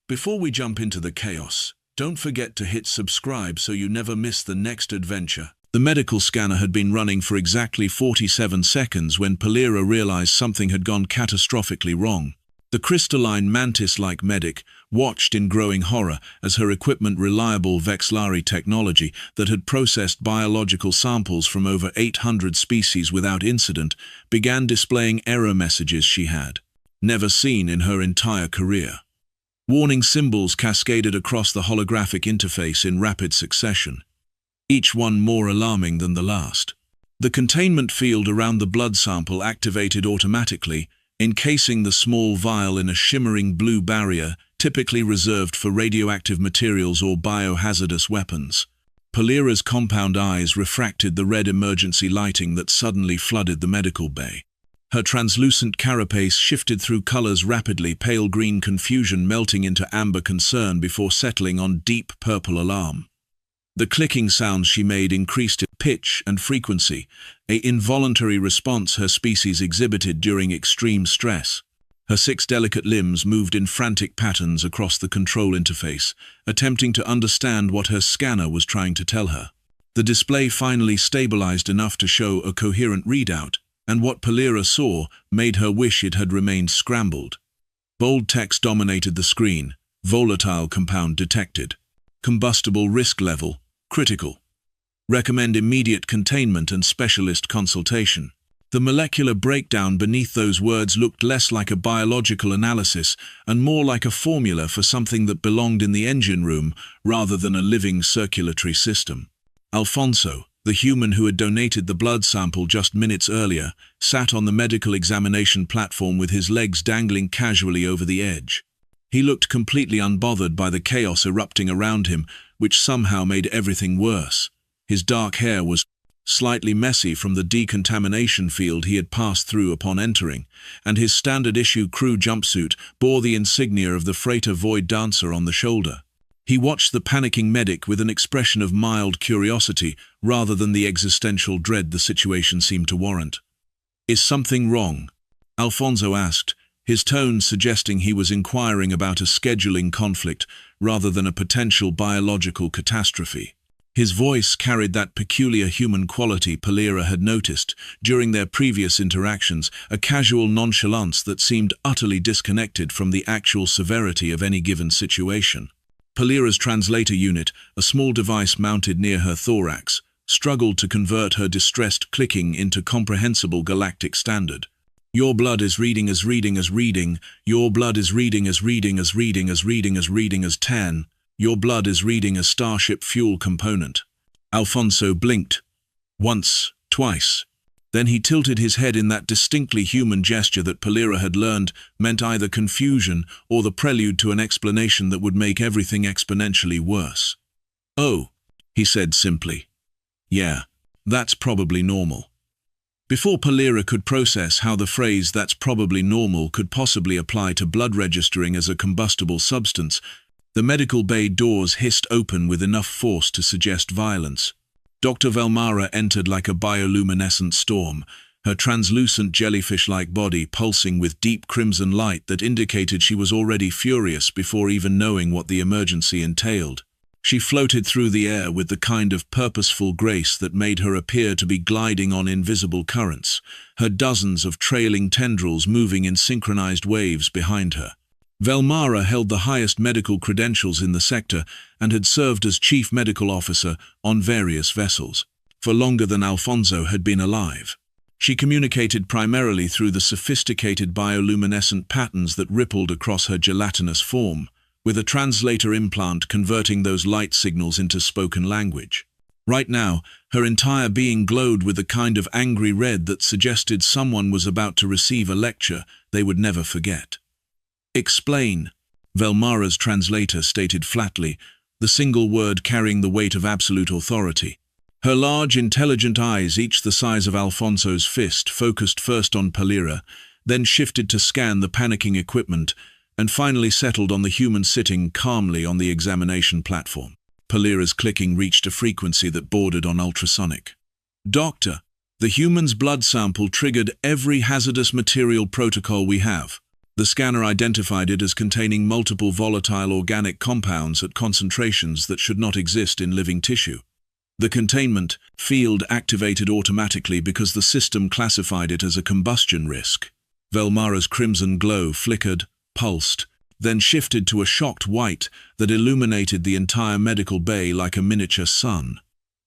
Before we jump into the chaos, don't forget to hit subscribe so you never miss the next adventure. The medical scanner had been running for exactly 47 seconds when Palira realized something had gone catastrophically wrong. The crystalline mantis-like medic watched in growing horror as her equipment reliable Vexillari technology that had processed biological samples from over 800 species without incident began displaying error messages she had never seen in her entire career. Warning symbols cascaded across the holographic interface in rapid succession, each one more alarming than the last. The containment field around the blood sample activated automatically, encasing the small vial in a shimmering blue barrier typically reserved for radioactive materials or biohazardous weapons. Palira's compound eyes refracted the red emergency lighting that suddenly flooded the medical bay. Her translucent carapace shifted through colors rapidly, pale green confusion melting into amber concern before settling on deep purple alarm. The clicking sounds she made increased in pitch and frequency, an involuntary response her species exhibited during extreme stress. Her 6 delicate limbs moved in frantic patterns across the control interface, attempting to understand what her scanner was trying to tell her. The display finally stabilized enough to show a coherent readout, and what Palira saw made her wish it had remained scrambled. Bold text dominated the screen. Volatile compound detected. Combustible risk level, critical. Recommend immediate containment and specialist consultation. The molecular breakdown beneath those words looked less like a biological analysis and more like a formula for something that belonged in the engine room rather than a living circulatory system. Alfonso, the human who had donated the blood sample just minutes earlier, sat on the medical examination platform with his legs dangling casually over the edge. He looked completely unbothered by the chaos erupting around him, which somehow made everything worse. His dark hair was slightly messy from the decontamination field he had passed through upon entering, and his standard-issue crew jumpsuit bore the insignia of the freighter Void Dancer on the shoulder. He watched the panicking medic with an expression of mild curiosity rather than the existential dread the situation seemed to warrant. "Is something wrong?" Alfonso asked, his tone suggesting he was inquiring about a scheduling conflict rather than a potential biological catastrophe. His voice carried that peculiar human quality Palira had noticed during their previous interactions, a casual nonchalance that seemed utterly disconnected from the actual severity of any given situation. Palira's translator unit, a small device mounted near her thorax, struggled to convert her distressed clicking into comprehensible galactic standard. "Your blood is reading as reading as reading. Your blood is reading as reading as reading as reading as reading as 10. Your blood is reading a starship fuel component." Alfonso blinked. Once, twice. Then he tilted his head in that distinctly human gesture that Palira had learned meant either confusion or the prelude to an explanation that would make everything exponentially worse. "Oh," he said simply. "Yeah, that's probably normal." Before Palira could process how the phrase "that's probably normal" could possibly apply to blood registering as a combustible substance, the medical bay doors hissed open with enough force to suggest violence. Dr. Velmara entered like a bioluminescent storm, her translucent jellyfish-like body pulsing with deep crimson light that indicated she was already furious before even knowing what the emergency entailed. She floated through the air with the kind of purposeful grace that made her appear to be gliding on invisible currents, her dozens of trailing tendrils moving in synchronized waves behind her. Velmara held the highest medical credentials in the sector and had served as chief medical officer on various vessels, for longer than Alfonso had been alive. She communicated primarily through the sophisticated bioluminescent patterns that rippled across her gelatinous form, with a translator implant converting those light signals into spoken language. Right now, her entire being glowed with the kind of angry red that suggested someone was about to receive a lecture they would never forget. "Explain," Velmara's translator stated flatly, the single word carrying the weight of absolute authority. Her large, intelligent eyes, each the size of Alfonso's fist, focused first on Palira, then shifted to scan the panicking equipment, and finally settled on the human sitting calmly on the examination platform. Palira's clicking reached a frequency that bordered on ultrasonic. "Doctor, the human's blood sample triggered every hazardous material protocol we have. The scanner identified it as containing multiple volatile organic compounds at concentrations that should not exist in living tissue. The containment field activated automatically because the system classified it as a combustion risk. Velmara's crimson glow flickered, pulsed, then shifted to a shocked white that illuminated the entire medical bay like a miniature sun.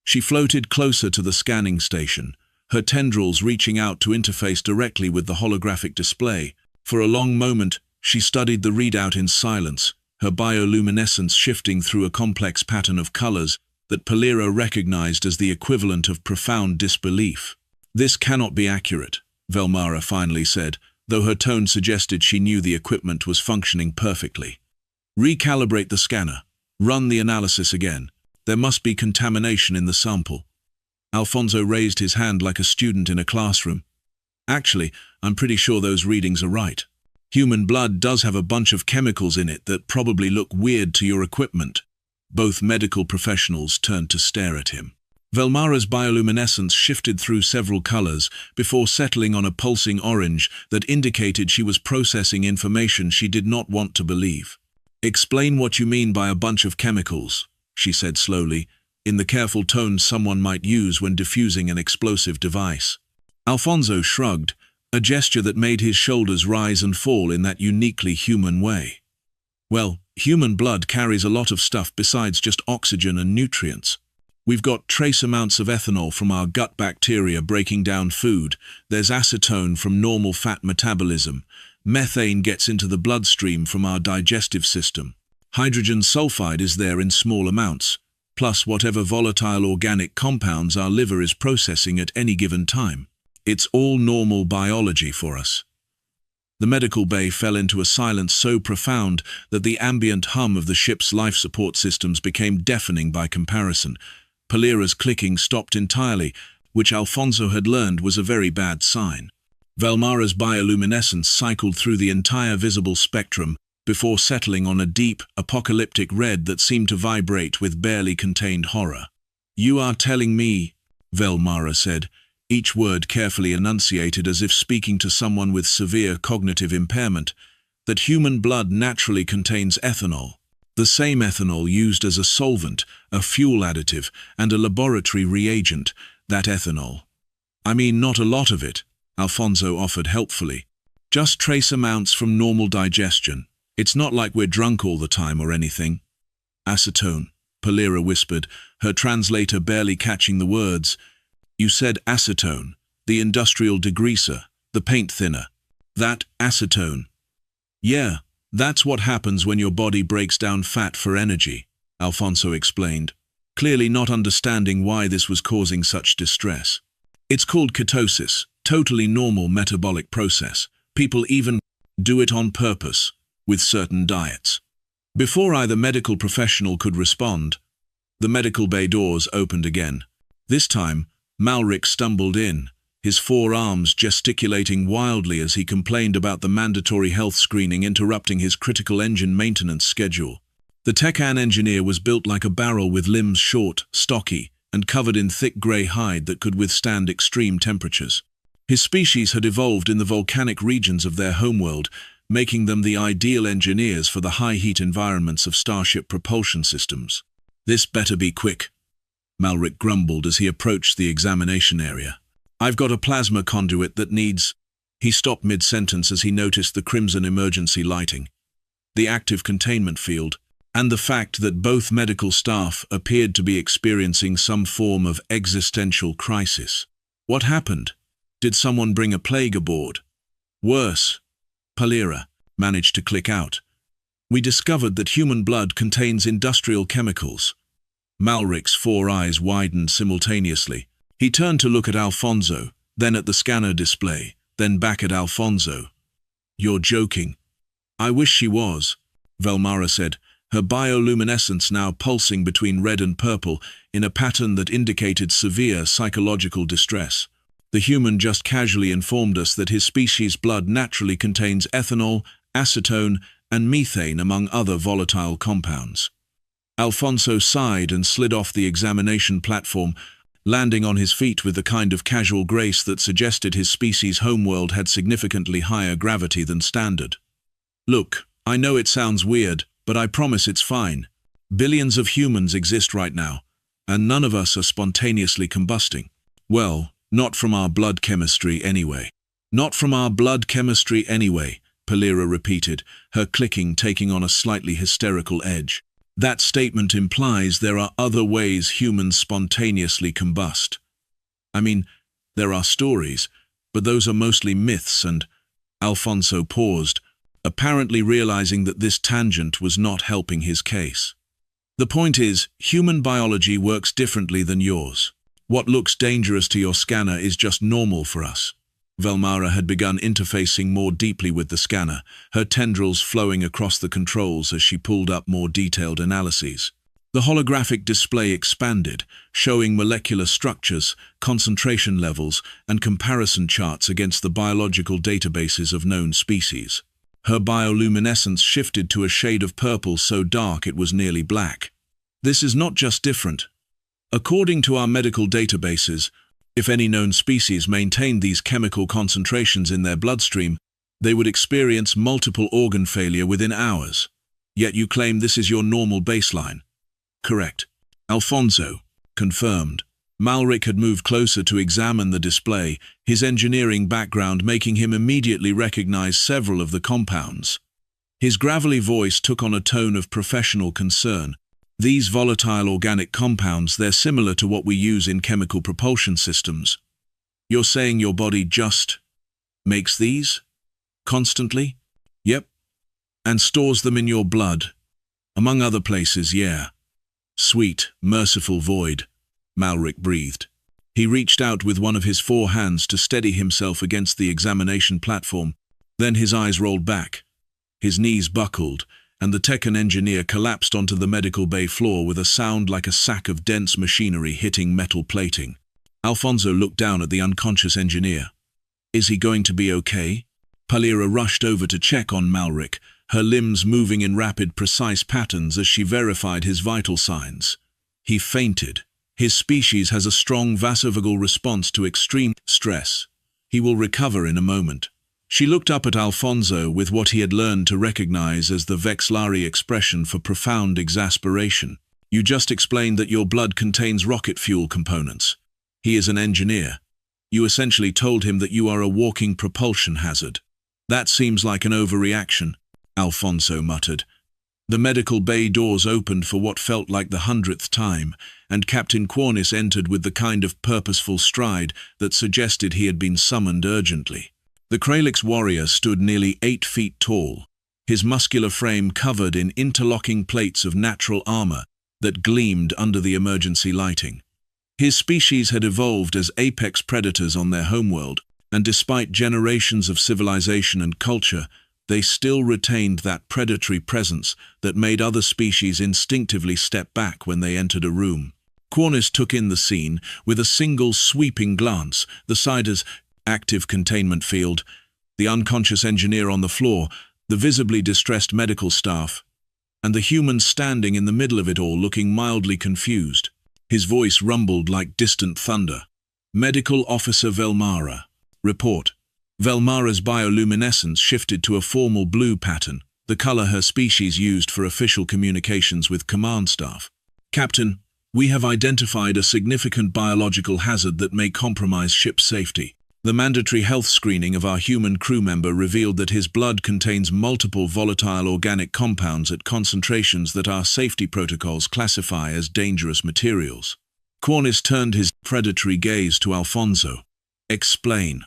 She floated closer to the scanning station, her tendrils reaching out to interface directly with the holographic display. For a long moment, she studied the readout in silence, her bioluminescence shifting through a complex pattern of colors that Polira recognized as the equivalent of profound disbelief. "This cannot be accurate," Velmara finally said, though her tone suggested she knew the equipment was functioning perfectly. "Recalibrate the scanner. Run the analysis again. There must be contamination in the sample." Alfonso raised his hand like a student in a classroom. "Actually, I'm pretty sure those readings are right. Human blood does have a bunch of chemicals in it that probably look weird to your equipment." Both medical professionals turned to stare at him. Velmara's bioluminescence shifted through several colors before settling on a pulsing orange that indicated she was processing information she did not want to believe. "Explain what you mean by a bunch of chemicals," she said slowly, in the careful tone someone might use when diffusing an explosive device. Alfonso shrugged, a gesture that made his shoulders rise and fall in that uniquely human way. "Well, human blood carries a lot of stuff besides just oxygen and nutrients. We've got trace amounts of ethanol from our gut bacteria breaking down food, there's acetone from normal fat metabolism, methane gets into the bloodstream from our digestive system, hydrogen sulfide is there in small amounts, plus whatever volatile organic compounds our liver is processing at any given time. It's all normal biology for us." The medical bay fell into a silence so profound that the ambient hum of the ship's life support systems became deafening by comparison. Polira's clicking stopped entirely, which Alfonso had learned was a very bad sign. Velmara's bioluminescence cycled through the entire visible spectrum before settling on a deep, apocalyptic red that seemed to vibrate with barely contained horror. "You are telling me," Velmara said, each word carefully enunciated as if speaking to someone with severe cognitive impairment, "that human blood naturally contains ethanol. The same ethanol used as a solvent, a fuel additive, and a laboratory reagent, that ethanol." "I mean, not a lot of it," Alfonso offered helpfully. "Just trace amounts from normal digestion. It's not like we're drunk all the time or anything." "Acetone," Polira whispered, her translator barely catching the words. "You said acetone, the industrial degreaser, the paint thinner. That acetone." "Yeah, that's what happens when your body breaks down fat for energy," Alfonso explained, clearly not understanding why this was causing such distress. "It's called ketosis, totally normal metabolic process. People even do it on purpose, with certain diets." Before either medical professional could respond, the medical bay doors opened again. This time, Malric stumbled in, his forearms gesticulating wildly as he complained about the mandatory health screening interrupting his critical engine maintenance schedule. The Tecan engineer was built like a barrel with limbs short, stocky, and covered in thick grey hide that could withstand extreme temperatures. His species had evolved in the volcanic regions of their homeworld, making them the ideal engineers for the high-heat environments of starship propulsion systems. "This better be quick," Malric grumbled as he approached the examination area. "I've got a plasma conduit that needs—" He stopped mid-sentence as he noticed the crimson emergency lighting, the active containment field, and the fact that both medical staff appeared to be experiencing some form of existential crisis. What happened? Did someone bring a plague aboard? Worse, Polira managed to click out. "We discovered that human blood contains industrial chemicals." Malric's four eyes widened simultaneously. He turned to look at Alfonso, then at the scanner display, then back at Alfonso. "You're joking." "I wish she was," Velmara said, her bioluminescence now pulsing between red and purple in a pattern that indicated severe psychological distress. "The human just casually informed us that his species' blood naturally contains ethanol, acetone, and methane among other volatile compounds." Alfonso sighed and slid off the examination platform, landing on his feet with the kind of casual grace that suggested his species' homeworld had significantly higher gravity than standard. Look, I know it sounds weird, but I promise it's fine. Billions of humans exist right now, and none of us are spontaneously combusting. Well, not from our blood chemistry anyway. Not from our blood chemistry anyway, Palira repeated, her clicking taking on a slightly hysterical edge. That statement implies there are other ways humans spontaneously combust. I mean, there are stories, but those are mostly myths and... Alfonso paused, apparently realizing that this tangent was not helping his case. The point is, human biology works differently than yours. What looks dangerous to your scanner is just normal for us. Velmara had begun interfacing more deeply with the scanner, her tendrils flowing across the controls as she pulled up more detailed analyses. The holographic display expanded, showing molecular structures, concentration levels, and comparison charts against the biological databases of known species. Her bioluminescence shifted to a shade of purple so dark it was nearly black. This is not just different. According to our medical databases, if any known species maintained these chemical concentrations in their bloodstream, they would experience multiple organ failure within hours. Yet you claim this is your normal baseline. Correct. Alfonso confirmed. Malric had moved closer to examine the display, his engineering background making him immediately recognize several of the compounds. His gravelly voice took on a tone of professional concern. These volatile organic compounds, they're similar to what we use in chemical propulsion systems. You're saying your body just makes these? Constantly? Yep. And stores them in your blood. Among other places, yeah. Sweet, merciful void, Malric breathed. He reached out with one of his 4 hands to steady himself against the examination platform. Then his eyes rolled back. His knees buckled, and the Tekken engineer collapsed onto the medical bay floor with a sound like a sack of dense machinery hitting metal plating. Alfonso looked down at the unconscious engineer. Is he going to be okay? Palira rushed over to check on Malric, her limbs moving in rapid, precise patterns as she verified his vital signs. He fainted. His species has a strong vasovagal response to extreme stress. He will recover in a moment. She looked up at Alfonso with what he had learned to recognize as the Vexlari expression for profound exasperation. You just explained that your blood contains rocket fuel components. He is an engineer. You essentially told him that you are a walking propulsion hazard. That seems like an overreaction, Alfonso muttered. The medical bay doors opened for what felt like the 100th time, and Captain Cornice entered with the kind of purposeful stride that suggested he had been summoned urgently. The Kralix warrior stood nearly 8 feet tall, his muscular frame covered in interlocking plates of natural armor that gleamed under the emergency lighting. His species had evolved as apex predators on their homeworld, and despite generations of civilization and culture, they still retained that predatory presence that made other species instinctively step back when they entered a room. Cornice took in the scene with a single sweeping glance, the Sider's active containment field, the unconscious engineer on the floor, the visibly distressed medical staff, and the human standing in the middle of it all looking mildly confused. His voice rumbled like distant thunder. Medical Officer Velmara. Report. Velmara's bioluminescence shifted to a formal blue pattern, the color her species used for official communications with command staff. Captain, we have identified a significant biological hazard that may compromise ship safety. The mandatory health screening of our human crew member revealed that his blood contains multiple volatile organic compounds at concentrations that our safety protocols classify as dangerous materials. Cornice turned his predatory gaze to Alfonso. Explain.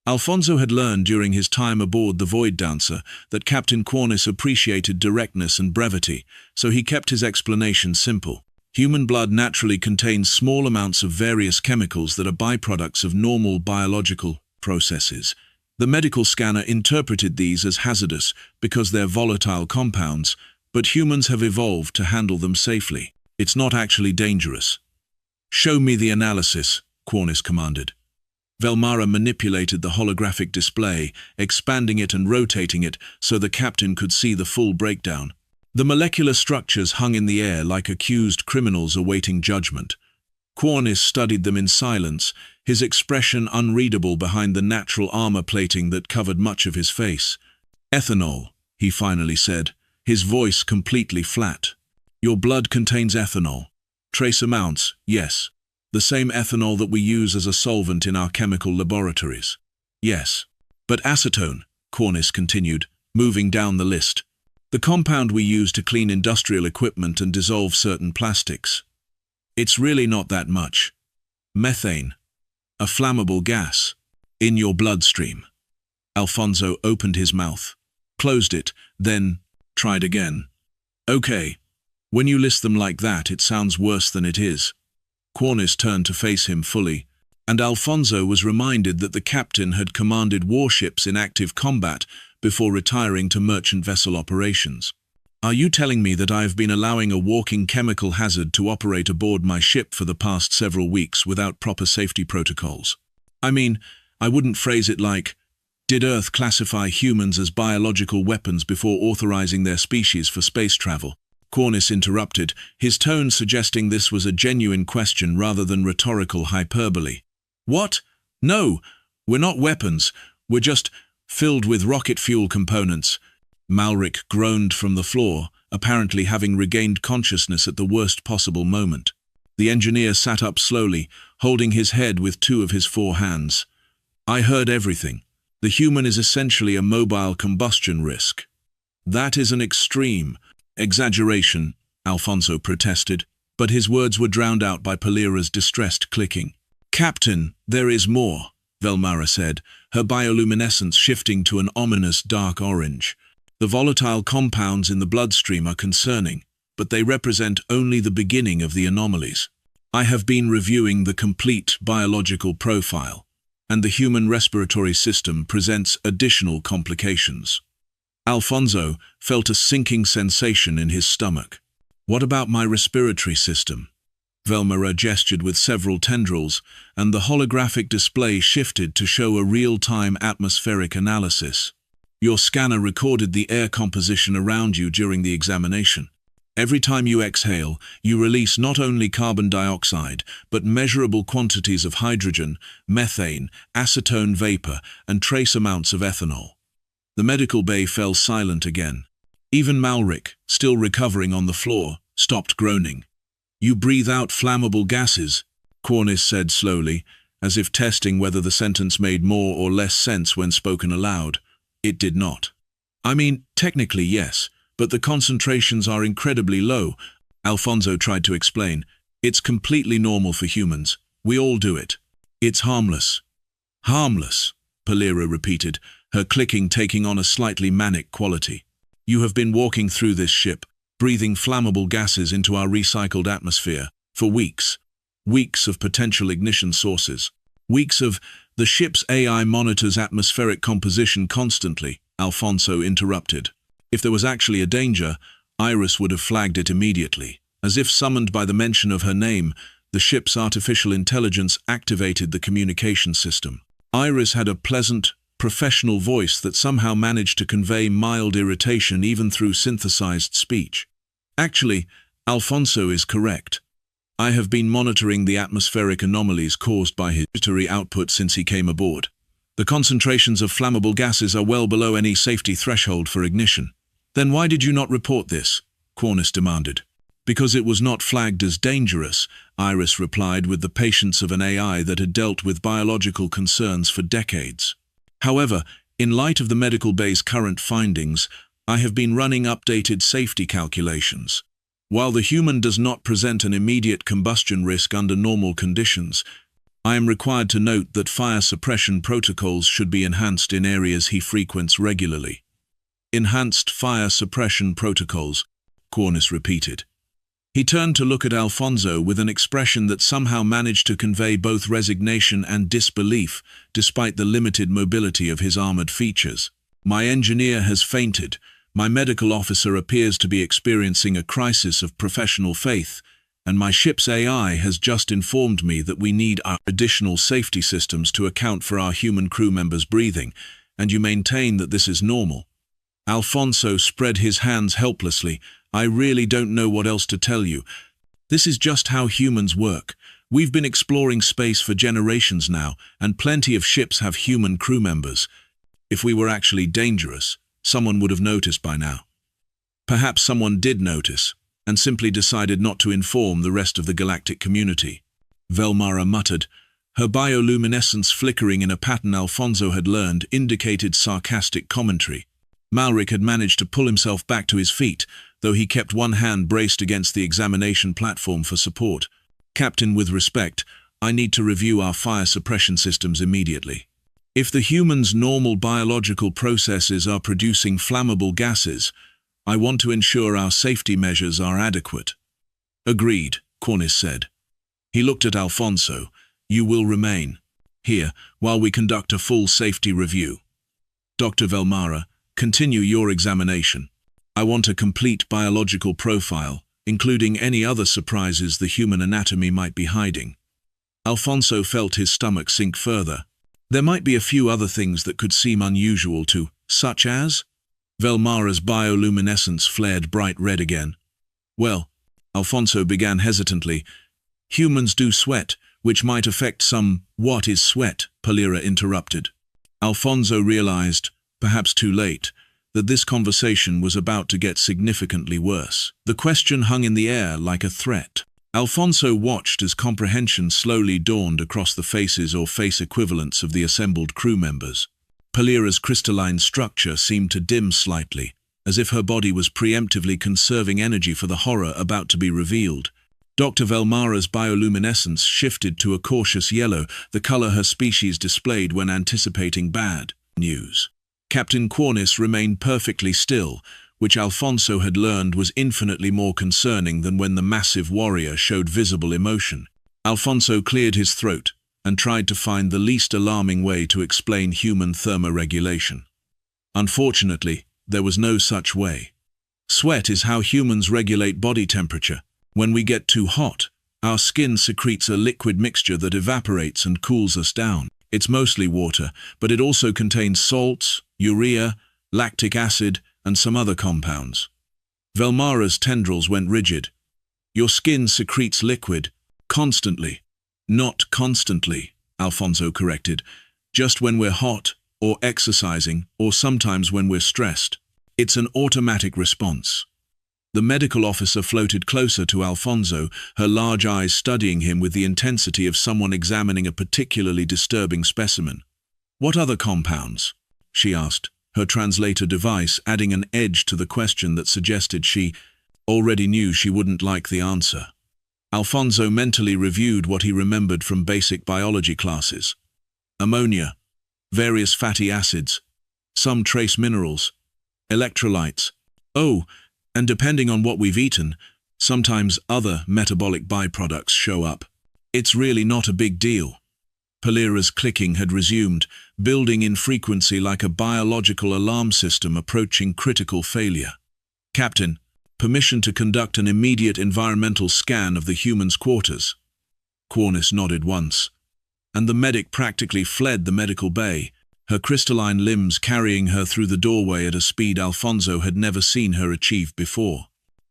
Alfonso had learned during his time aboard the Void Dancer that Captain Cornice appreciated directness and brevity, so he kept his explanation simple. Human blood naturally contains small amounts of various chemicals that are byproducts of normal biological processes. The medical scanner interpreted these as hazardous because they're volatile compounds, but humans have evolved to handle them safely. It's not actually dangerous. Show me the analysis, Cornice commanded. Velmara manipulated the holographic display, expanding it and rotating it so the captain could see the full breakdown. The molecular structures hung in the air like accused criminals awaiting judgment. Cornice studied them in silence, his expression unreadable behind the natural armor plating that covered much of his face. Ethanol, he finally said, his voice completely flat. Your blood contains ethanol. Trace amounts, yes. The same ethanol that we use as a solvent in our chemical laboratories. Yes. But acetone, Cornish continued, moving down the list. The compound we use to clean industrial equipment and dissolve certain plastics. It's really not that much. Methane, a flammable gas, in your bloodstream. Alfonso opened his mouth, closed it, then tried again. Okay. When you list them like that, it sounds worse than it is. Cornish turned to face him fully, and Alfonso was reminded that the captain had commanded warships in active combat before retiring to merchant vessel operations. Are you telling me that I have been allowing a walking chemical hazard to operate aboard my ship for the past several weeks without proper safety protocols? I mean, I wouldn't phrase it like, did Earth classify humans as biological weapons before authorizing their species for space travel? Cornish interrupted, his tone suggesting this was a genuine question rather than rhetorical hyperbole. What? No, we're not weapons. We're just filled with rocket fuel components. Malric groaned from the floor, apparently having regained consciousness at the worst possible moment. The engineer sat up slowly, holding his head with two of his 4 hands. I heard everything. The human is essentially a mobile combustion risk. That is an extreme exaggeration, Alfonso protested, but his words were drowned out by Palira's distressed clicking. Captain, there is more, Velmara said, her bioluminescence shifting to an ominous dark orange. The volatile compounds in the bloodstream are concerning, but they represent only the beginning of the anomalies. I have been reviewing the complete biological profile, and the human respiratory system presents additional complications. Alfonso felt a sinking sensation in his stomach. What about my respiratory system? Velmara gestured with several tendrils, and the holographic display shifted to show a real-time atmospheric analysis. Your scanner recorded the air composition around you during the examination. Every time you exhale, you release not only carbon dioxide, but measurable quantities of hydrogen, methane, acetone vapor, and trace amounts of ethanol. The medical bay fell silent again. Even Malric, still recovering on the floor, stopped groaning. You breathe out flammable gases, Cornish said slowly, as if testing whether the sentence made more or less sense when spoken aloud. It did not. I mean, technically yes, but the concentrations are incredibly low, Alfonso tried to explain. It's completely normal for humans. We all do it. It's harmless. Harmless, Palira repeated, her clicking taking on a slightly manic quality. You have been walking through this ship, breathing flammable gases into our recycled atmosphere, for weeks. Weeks of potential ignition sources. Weeks of the ship's AI monitors atmospheric composition constantly, Alfonso interrupted. If there was actually a danger, Iris would have flagged it immediately. As if summoned by the mention of her name, the ship's artificial intelligence activated the communication system. Iris had a pleasant, professional voice that somehow managed to convey mild irritation even through synthesized speech. Actually, Alfonso is correct. I have been monitoring the atmospheric anomalies caused by his battery output since he came aboard. The concentrations of flammable gases are well below any safety threshold for ignition. Then why did you not report this? Cornish demanded. Because it was not flagged as dangerous, Iris replied with the patience of an AI that had dealt with biological concerns for decades. However, in light of the medical bay's current findings, I have been running updated safety calculations. While the human does not present an immediate combustion risk under normal conditions, I am required to note that fire suppression protocols should be enhanced in areas he frequents regularly. Enhanced fire suppression protocols, Cornish repeated. He turned to look at Alfonso with an expression that somehow managed to convey both resignation and disbelief, despite the limited mobility of his armored features. My engineer has fainted. My medical officer appears to be experiencing a crisis of professional faith, and my ship's AI has just informed me that we need our additional safety systems to account for our human crew members' breathing, and you maintain that this is normal. Alfonso spread his hands helplessly. I really don't know what else to tell you. This is just how humans work. We've been exploring space for generations now, and plenty of ships have human crew members. If we were actually dangerous, someone would have noticed by now. Perhaps someone did notice, and simply decided not to inform the rest of the galactic community. Velmara muttered. Her bioluminescence flickering in a pattern Alfonso had learned indicated sarcastic commentary. Malric had managed to pull himself back to his feet, though he kept one hand braced against the examination platform for support. Captain, with respect, I need to review our fire suppression systems immediately. If the humans' normal biological processes are producing flammable gases, I want to ensure our safety measures are adequate. Agreed, Cornish said. He looked at Alfonso. You will remain here while we conduct a full safety review. Dr. Velmara, continue your examination. I want a complete biological profile, including any other surprises the human anatomy might be hiding. Alfonso felt his stomach sink further. There might be a few other things that could seem unusual to, such as? Velmara's bioluminescence flared bright red again. Well, Alfonso began hesitantly. Humans do sweat, which might affect some. What is sweat? Palira interrupted. Alfonso realized, perhaps too late, that this conversation was about to get significantly worse. The question hung in the air like a threat. Alfonso watched as comprehension slowly dawned across the faces or face equivalents of the assembled crew members. Palira's crystalline structure seemed to dim slightly, as if her body was preemptively conserving energy for the horror about to be revealed. Dr. Velmara's bioluminescence shifted to a cautious yellow, the color her species displayed when anticipating bad news. Captain Cornish remained perfectly still, which Alfonso had learned was infinitely more concerning than when the massive warrior showed visible emotion. Alfonso cleared his throat and tried to find the least alarming way to explain human thermoregulation. Unfortunately, there was no such way. Sweat is how humans regulate body temperature. When we get too hot, our skin secretes a liquid mixture that evaporates and cools us down. It's mostly water, but it also contains salts, urea, lactic acid, and some other compounds. Velmara's tendrils went rigid. Your skin secretes liquid, constantly. Not constantly, Alfonso corrected. Just when we're hot, or exercising, or sometimes when we're stressed. It's an automatic response. The medical officer floated closer to Alfonso, her large eyes studying him with the intensity of someone examining a particularly disturbing specimen. What other compounds? She asked, her translator device adding an edge to the question that suggested she already knew she wouldn't like the answer. Alfonso mentally reviewed what he remembered from basic biology classes. Ammonia, various fatty acids, some trace minerals, electrolytes. Oh, and depending on what we've eaten, sometimes other metabolic byproducts show up. It's really not a big deal. Palira's clicking had resumed, building in frequency like a biological alarm system approaching critical failure. Captain, permission to conduct an immediate environmental scan of the humans' quarters. Cornish nodded once, and the medic practically fled the medical bay, her crystalline limbs carrying her through the doorway at a speed Alfonso had never seen her achieve before.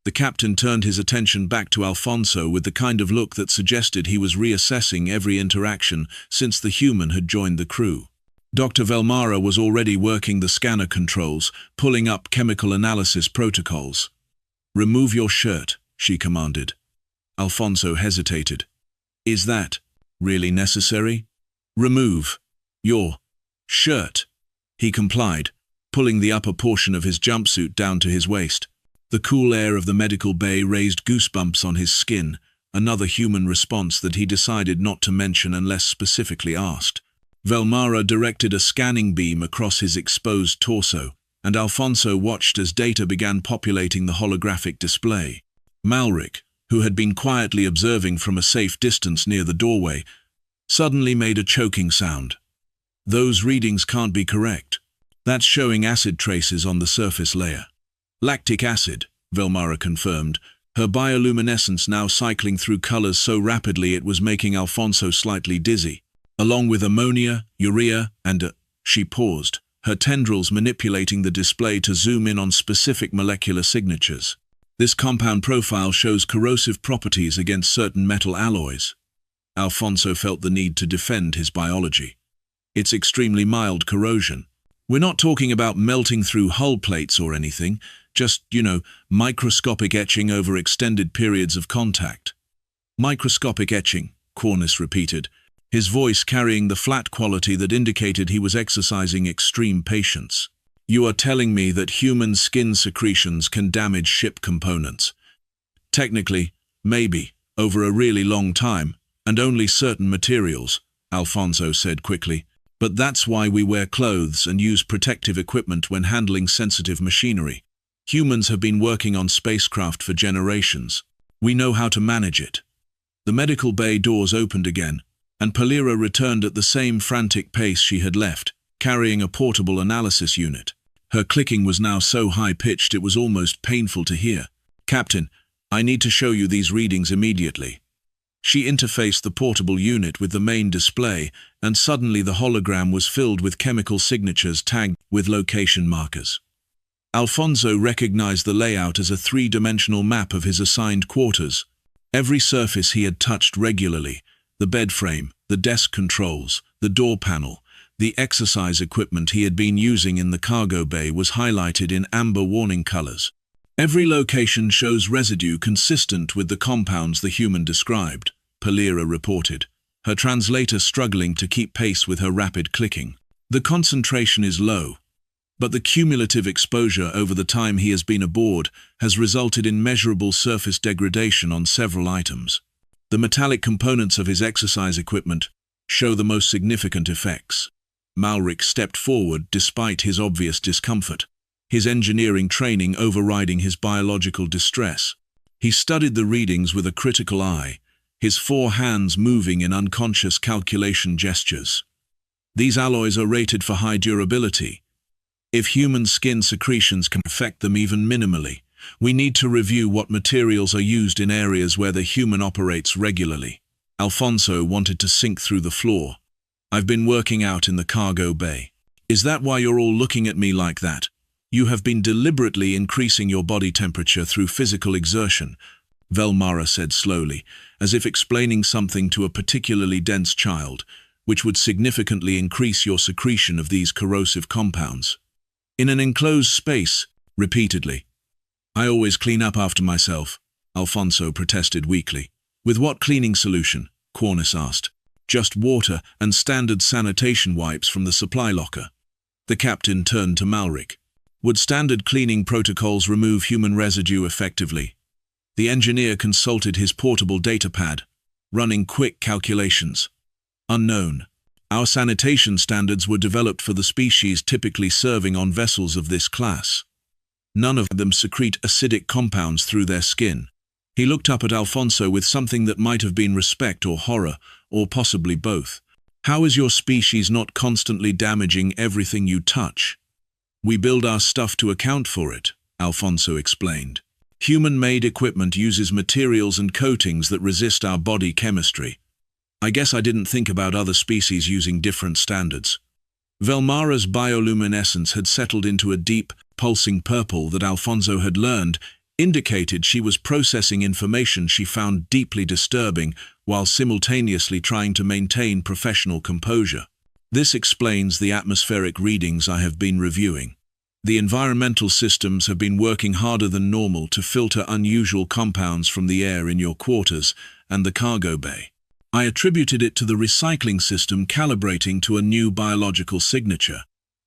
The captain turned his attention back to Alfonso with the kind of look that suggested he was reassessing every interaction since the human had joined the crew. Dr. Velmara was already working the scanner controls, pulling up chemical analysis protocols. "Remove your shirt," she commanded. Alfonso hesitated. "Is that really necessary?" "Remove your shirt," he complied, pulling the upper portion of his jumpsuit down to his waist. The cool air of the medical bay raised goosebumps on his skin, another human response that he decided not to mention unless specifically asked. Velmara directed a scanning beam across his exposed torso, and Alfonso watched as data began populating the holographic display. Malric, who had been quietly observing from a safe distance near the doorway, suddenly made a choking sound. "Those readings can't be correct. That's showing acid traces on the surface layer." "Lactic acid," Velmara confirmed, her bioluminescence now cycling through colors so rapidly it was making Alfonso slightly dizzy. "Along with ammonia, urea, and She paused, her tendrils manipulating the display to zoom in on specific molecular signatures. "This compound profile shows corrosive properties against certain metal alloys." Alfonso felt the need to defend his biology. "It's extremely mild corrosion. We're not talking about melting through hull plates or anything, just, microscopic etching over extended periods of contact. Microscopic etching, Cornice repeated, his voice carrying the flat quality that indicated he was exercising extreme patience. You are telling me that human skin secretions can damage ship components? Technically, maybe, over a really long time, and only certain materials, Alfonso said quickly. But that's why we wear clothes and use protective equipment when handling sensitive machinery. Humans have been working on spacecraft for generations. We know how to manage it. The medical bay doors opened again, and Palira returned at the same frantic pace she had left, carrying a portable analysis unit. Her clicking was now so high-pitched it was almost painful to hear. "Captain, I need to show you these readings immediately." She interfaced the portable unit with the main display, and suddenly the hologram was filled with chemical signatures tagged with location markers. Alfonso recognized the layout as a three-dimensional map of his assigned quarters. Every surface he had touched regularly, the bed frame, the desk controls, the door panel, the exercise equipment he had been using in the cargo bay was highlighted in amber warning colors. Every location shows residue consistent with the compounds the human described, Palira reported, her translator struggling to keep pace with her rapid clicking. The concentration is low, but the cumulative exposure over the time he has been aboard has resulted in measurable surface degradation on several items. The metallic components of his exercise equipment show the most significant effects. Malric stepped forward despite his obvious discomfort, his engineering training overriding his biological distress. He studied the readings with a critical eye, his 4 hands moving in unconscious calculation gestures. These alloys are rated for high durability. If human skin secretions can affect them even minimally, we need to review what materials are used in areas where the human operates regularly. Alfonso wanted to sink through the floor. "I've been working out in the cargo bay. Is that why you're all looking at me like that? You have been deliberately increasing your body temperature through physical exertion," Velmara said slowly, as if explaining something to a particularly dense child, which would significantly increase your secretion of these corrosive compounds. "In an enclosed space," repeatedly. "I always clean up after myself," Alfonso protested weakly. "With what cleaning solution?" Cornice asked. "Just water and standard sanitation wipes from the supply locker." The captain turned to Malric. "Would standard cleaning protocols remove human residue effectively?" The engineer consulted his portable datapad, running quick calculations. "Unknown. Our sanitation standards were developed for the species typically serving on vessels of this class. None of them secrete acidic compounds through their skin." He looked up at Alfonso with something that might have been respect or horror, or possibly both. "How is your species not constantly damaging everything you touch?" "We build our stuff to account for it," Alfonso explained. "Human-made equipment uses materials and coatings that resist our body chemistry. I guess I didn't think about other species using different standards." Velmara's bioluminescence had settled into a deep, pulsing purple that Alfonso had learned indicated she was processing information she found deeply disturbing while simultaneously trying to maintain professional composure. "This explains the atmospheric readings I have been reviewing. The environmental systems have been working harder than normal to filter unusual compounds from the air in your quarters and the cargo bay. I attributed it to the recycling system calibrating to a new biological signature.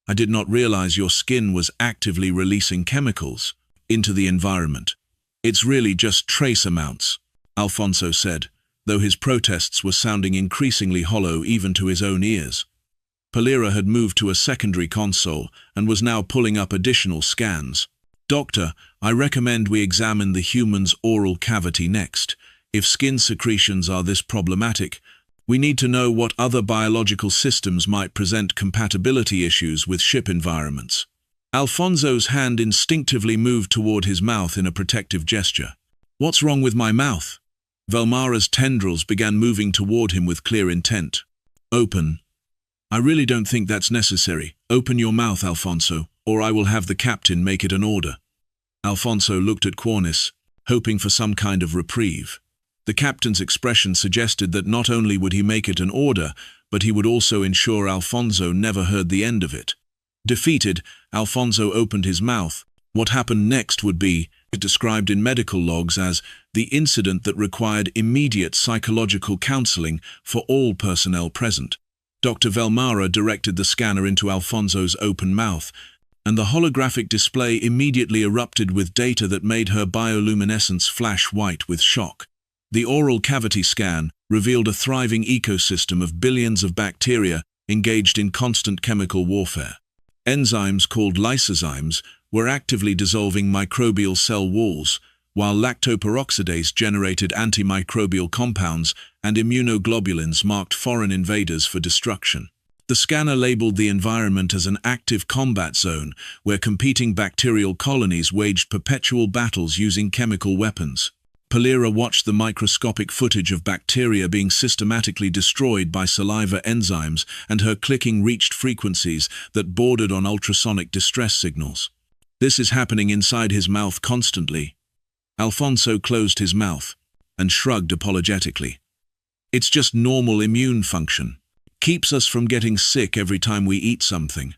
I did not realize your skin was actively releasing chemicals into the environment. It's really just trace amounts," Alfonso said, though his protests were sounding increasingly hollow even to his own ears. Palira had moved to a secondary console and was now pulling up additional scans. "Doctor, I recommend we examine the human's oral cavity next. If skin secretions are this problematic, we need to know what other biological systems might present compatibility issues with ship environments." Alfonso's hand instinctively moved toward his mouth in a protective gesture. "What's wrong with my mouth?" Velmara's tendrils began moving toward him with clear intent. "Open." "I really don't think that's necessary. Open your mouth, Alfonso, or I will have the captain make it an order." Alfonso looked at Cornice, hoping for some kind of reprieve. The captain's expression suggested that not only would he make it an order, but he would also ensure Alfonso never heard the end of it. Defeated, Alfonso opened his mouth. What happened next would be described in medical logs as the incident that required immediate psychological counseling for all personnel present. Dr. Velmara directed the scanner into Alfonso's open mouth, and the holographic display immediately erupted with data that made her bioluminescence flash white with shock. The oral cavity scan revealed a thriving ecosystem of billions of bacteria engaged in constant chemical warfare. Enzymes called lysozymes were actively dissolving microbial cell walls, while lactoperoxidase generated antimicrobial compounds and immunoglobulins marked foreign invaders for destruction. The scanner labeled the environment as an active combat zone where competing bacterial colonies waged perpetual battles using chemical weapons. Polira watched the microscopic footage of bacteria being systematically destroyed by saliva enzymes, and her clicking reached frequencies that bordered on ultrasonic distress signals. This is happening inside his mouth constantly. Alfonso closed his mouth and shrugged apologetically. It's just normal immune function. Keeps us from getting sick every time we eat something.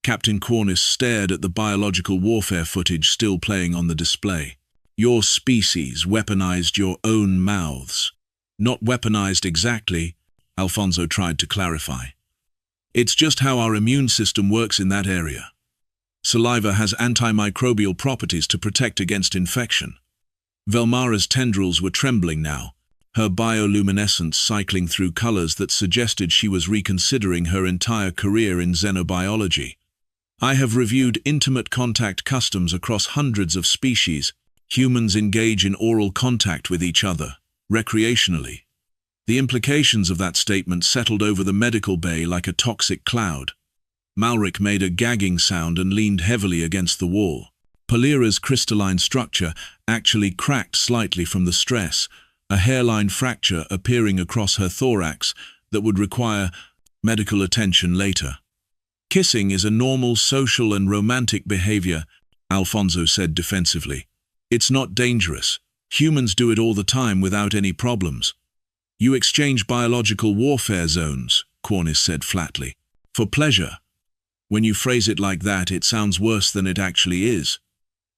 Captain Cornice stared at the biological warfare footage still playing on the display. Your species weaponized your own mouths. Not weaponized exactly, Alfonso tried to clarify. It's just how our immune system works in that area. Saliva has antimicrobial properties to protect against infection. Velmara's tendrils were trembling now, her bioluminescence cycling through colors that suggested she was reconsidering her entire career in xenobiology. I have reviewed intimate contact customs across hundreds of species. Humans engage in oral contact with each other, recreationally. The implications of that statement settled over the medical bay like a toxic cloud. Malric made a gagging sound and leaned heavily against the wall. Polira's crystalline structure actually cracked slightly from the stress, a hairline fracture appearing across her thorax that would require medical attention later. Kissing is a normal social and romantic behavior, Alfonso said defensively. It's not dangerous. Humans do it all the time without any problems. You exchange biological warfare zones, Cornice said flatly. For pleasure. When you phrase it like that, it sounds worse than it actually is.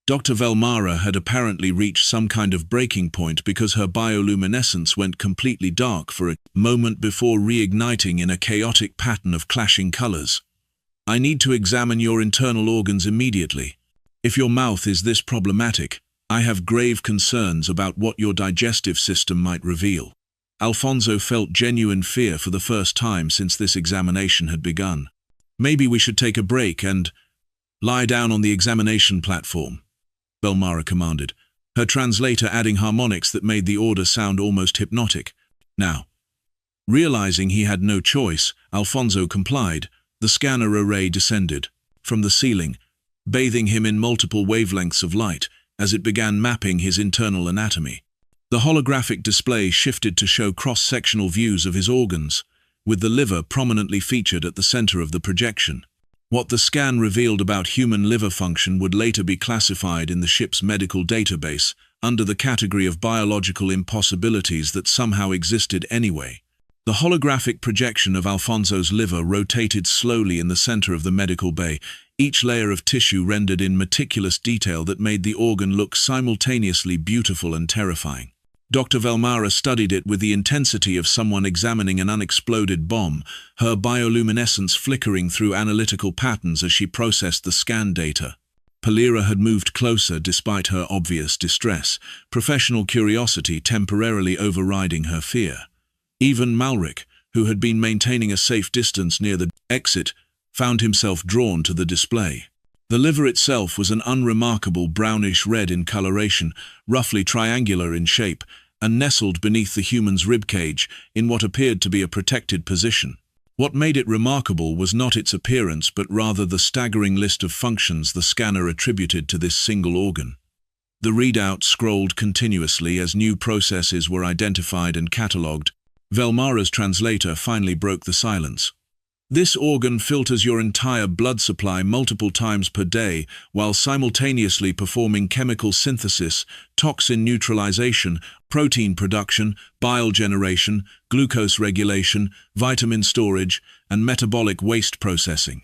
Dr. Velmara had apparently reached some kind of breaking point because her bioluminescence went completely dark for a moment before reigniting in a chaotic pattern of clashing colors. I need to examine your internal organs immediately. If your mouth is this problematic, I have grave concerns about what your digestive system might reveal. Alfonso felt genuine fear for the first time since this examination had begun. Maybe we should take a break and lie down on the examination platform, Velmara commanded, her translator adding harmonics that made the order sound almost hypnotic. Now, realizing he had no choice, Alfonso complied. The scanner array descended from the ceiling, bathing him in multiple wavelengths of light as it began mapping his internal anatomy. The holographic display shifted to show cross-sectional views of his organs, with the liver prominently featured at the center of the projection. What the scan revealed about human liver function would later be classified in the ship's medical database under the category of biological impossibilities that somehow existed anyway. The holographic projection of Alfonso's liver rotated slowly in the center of the medical bay, each layer of tissue rendered in meticulous detail that made the organ look simultaneously beautiful and terrifying. Dr. Velmara studied it with the intensity of someone examining an unexploded bomb, her bioluminescence flickering through analytical patterns as she processed the scan data. Polira had moved closer despite her obvious distress, professional curiosity temporarily overriding her fear. Even Malric, who had been maintaining a safe distance near the exit, found himself drawn to the display. The liver itself was an unremarkable brownish-red in coloration, roughly triangular in shape, and nestled beneath the human's ribcage in what appeared to be a protected position. What made it remarkable was not its appearance but rather the staggering list of functions the scanner attributed to this single organ. The readout scrolled continuously as new processes were identified and catalogued. Velmara's translator finally broke the silence. This organ filters your entire blood supply multiple times per day while simultaneously performing chemical synthesis, toxin neutralization, protein production, bile generation, glucose regulation, vitamin storage, and metabolic waste processing.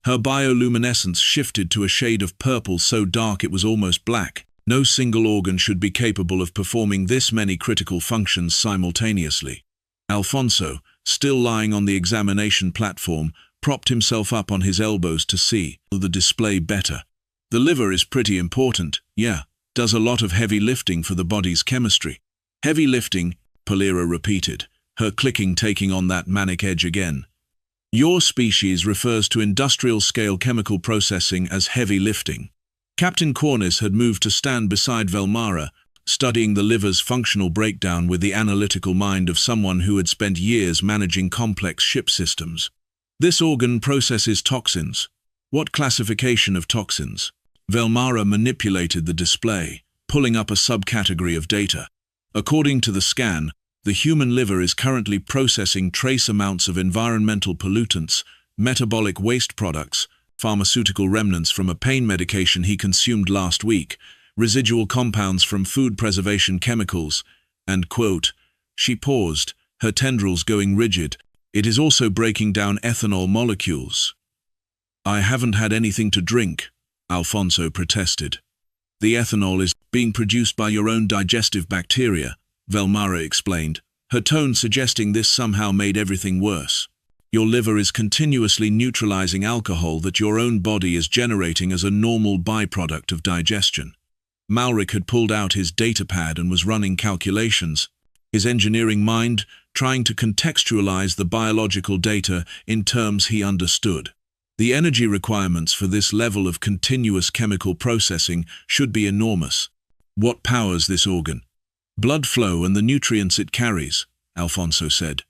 Her bioluminescence shifted to a shade of purple so dark it was almost black. No single organ should be capable of performing this many critical functions simultaneously. Alfonso, still lying on the examination platform, propped himself up on his elbows to see the display better. The liver is pretty important, yeah, does a lot of heavy lifting for the body's chemistry. Heavy lifting, Polira repeated, her clicking taking on that manic edge again. Your species refers to industrial-scale chemical processing as heavy lifting. Captain Cornice had moved to stand beside Velmara, studying the liver's functional breakdown with the analytical mind of someone who had spent years managing complex ship systems. This organ processes toxins. What classification of toxins? Velmara manipulated the display, pulling up a subcategory of data. According to the scan, the human liver is currently processing trace amounts of environmental pollutants, metabolic waste products, pharmaceutical remnants from a pain medication he consumed last week, residual compounds from food preservation chemicals, and, quote, she paused, her tendrils going rigid. It is also breaking down ethanol molecules. I haven't had anything to drink, Alfonso protested. The ethanol is being produced by your own digestive bacteria, Velmara explained, her tone suggesting this somehow made everything worse. Your liver is continuously neutralizing alcohol that your own body is generating as a normal byproduct of digestion. Malric had pulled out his datapad and was running calculations, his engineering mind trying to contextualize the biological data in terms he understood. The energy requirements for this level of continuous chemical processing should be enormous. What powers this organ? Blood flow and the nutrients it carries, Alfonso said.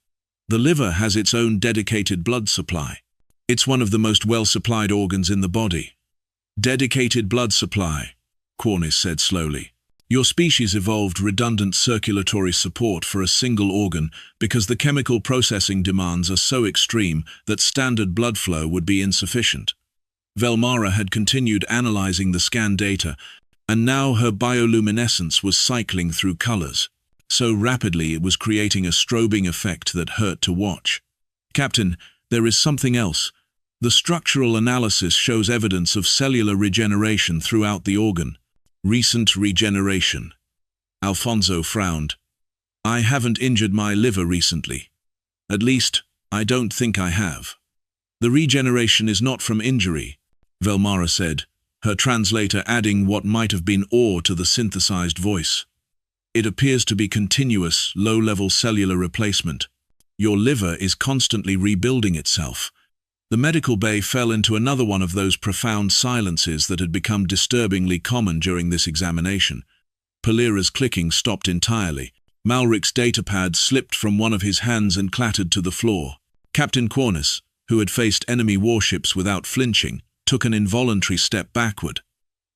The liver has its own dedicated blood supply. It's one of the most well-supplied organs in the body. Dedicated blood supply, Cornice said slowly. Your species evolved redundant circulatory support for a single organ because the chemical processing demands are so extreme that standard blood flow would be insufficient. Velmara had continued analyzing the scan data, and now her bioluminescence was cycling through colors. So rapidly it was creating a strobing effect that hurt to watch. Captain, there is something else. The structural analysis shows evidence of cellular regeneration throughout the organ. Recent regeneration. Alfonso frowned. I haven't injured my liver recently. At least, I don't think I have. The regeneration is not from injury, Velmara said, her translator adding what might have been awe to the synthesized voice. It appears to be continuous, low-level cellular replacement. Your liver is constantly rebuilding itself. The medical bay fell into another one of those profound silences that had become disturbingly common during this examination. Polira's clicking stopped entirely. Malric's datapad slipped from one of his hands and clattered to the floor. Captain Cornice, who had faced enemy warships without flinching, took an involuntary step backward.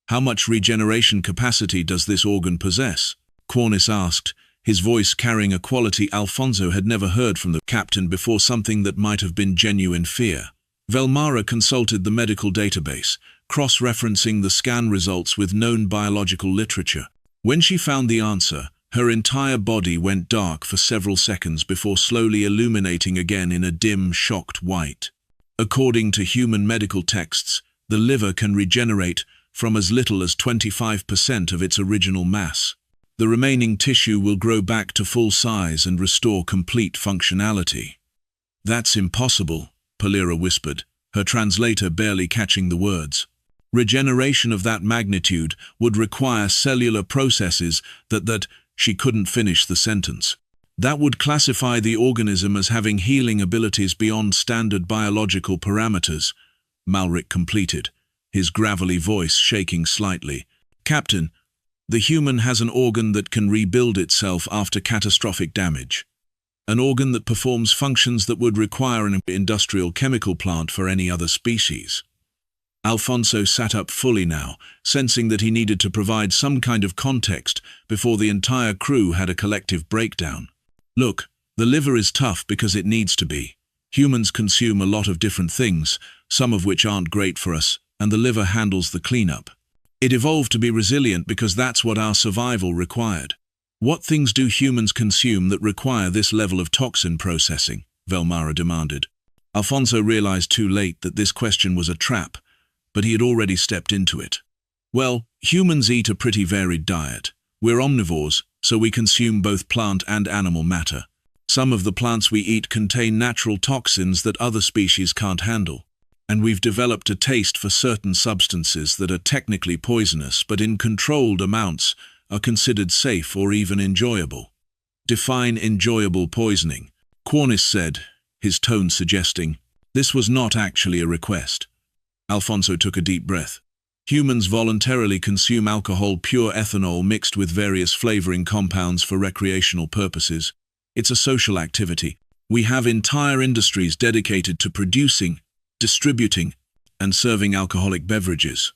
How much regeneration capacity does this organ possess? Cornice asked, his voice carrying a quality Alfonso had never heard from the captain before, something that might have been genuine fear. Velmara consulted the medical database, cross-referencing the scan results with known biological literature. When she found the answer, her entire body went dark for several seconds before slowly illuminating again in a dim, shocked white. According to human medical texts, the liver can regenerate from as little as 25% of its original mass. The remaining tissue will grow back to full size and restore complete functionality. That's impossible, Polira whispered, her translator barely catching the words. Regeneration of that magnitude would require cellular processes that she couldn't finish the sentence. That would classify the organism as having healing abilities beyond standard biological parameters, Malric completed, his gravelly voice shaking slightly. Captain, the human has an organ that can rebuild itself after catastrophic damage. An organ that performs functions that would require an industrial chemical plant for any other species. Alfonso sat up fully now, sensing that he needed to provide some kind of context before the entire crew had a collective breakdown. Look, the liver is tough because it needs to be. Humans consume a lot of different things, some of which aren't great for us, and the liver handles the cleanup. It evolved to be resilient because that's what our survival required. What things do humans consume that require this level of toxin processing? Velmara demanded. Alfonso realized too late that this question was a trap, but he had already stepped into it. Well, humans eat a pretty varied diet. We're omnivores, so we consume both plant and animal matter. Some of the plants we eat contain natural toxins that other species can't handle. And we've developed a taste for certain substances that are technically poisonous, but in controlled amounts are considered safe or even enjoyable. Define enjoyable poisoning, Cornish said, his tone suggesting this was not actually a request. Alfonso took a deep breath. Humans voluntarily consume alcohol, pure ethanol mixed with various flavoring compounds for recreational purposes. It's a social activity. We have entire industries dedicated to producing, distributing, and serving alcoholic beverages.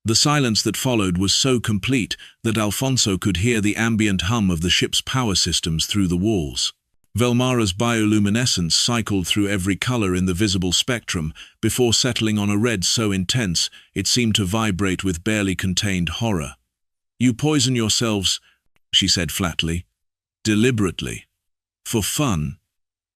The silence that followed was so complete that Alfonso could hear the ambient hum of the ship's power systems through the walls. Velmara's bioluminescence cycled through every color in the visible spectrum before settling on a red so intense it seemed to vibrate with barely contained horror. "You poison yourselves," she said flatly. "Deliberately. For fun."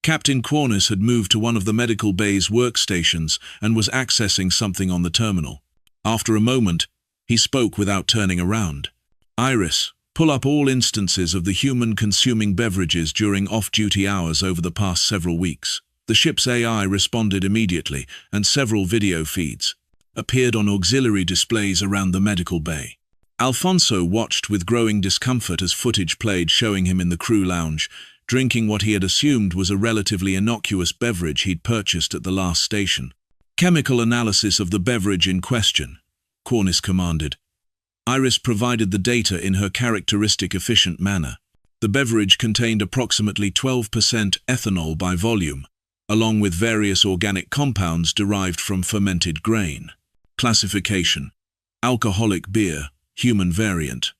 Captain Cornish had moved to one of the medical bay's workstations and was accessing something on the terminal. After a moment, he spoke without turning around. "Iris, pull up all instances of the human consuming beverages during off-duty hours over the past several weeks." The ship's AI responded immediately, and several video feeds appeared on auxiliary displays around the medical bay. Alfonso watched with growing discomfort as footage played showing him in the crew lounge, drinking what he had assumed was a relatively innocuous beverage he'd purchased at the last station. "Chemical analysis of the beverage in question," Cornish commanded. Iris provided the data in her characteristic efficient manner. The beverage contained approximately 12% ethanol by volume, along with various organic compounds derived from fermented grain. Classification: alcoholic beer, human variant.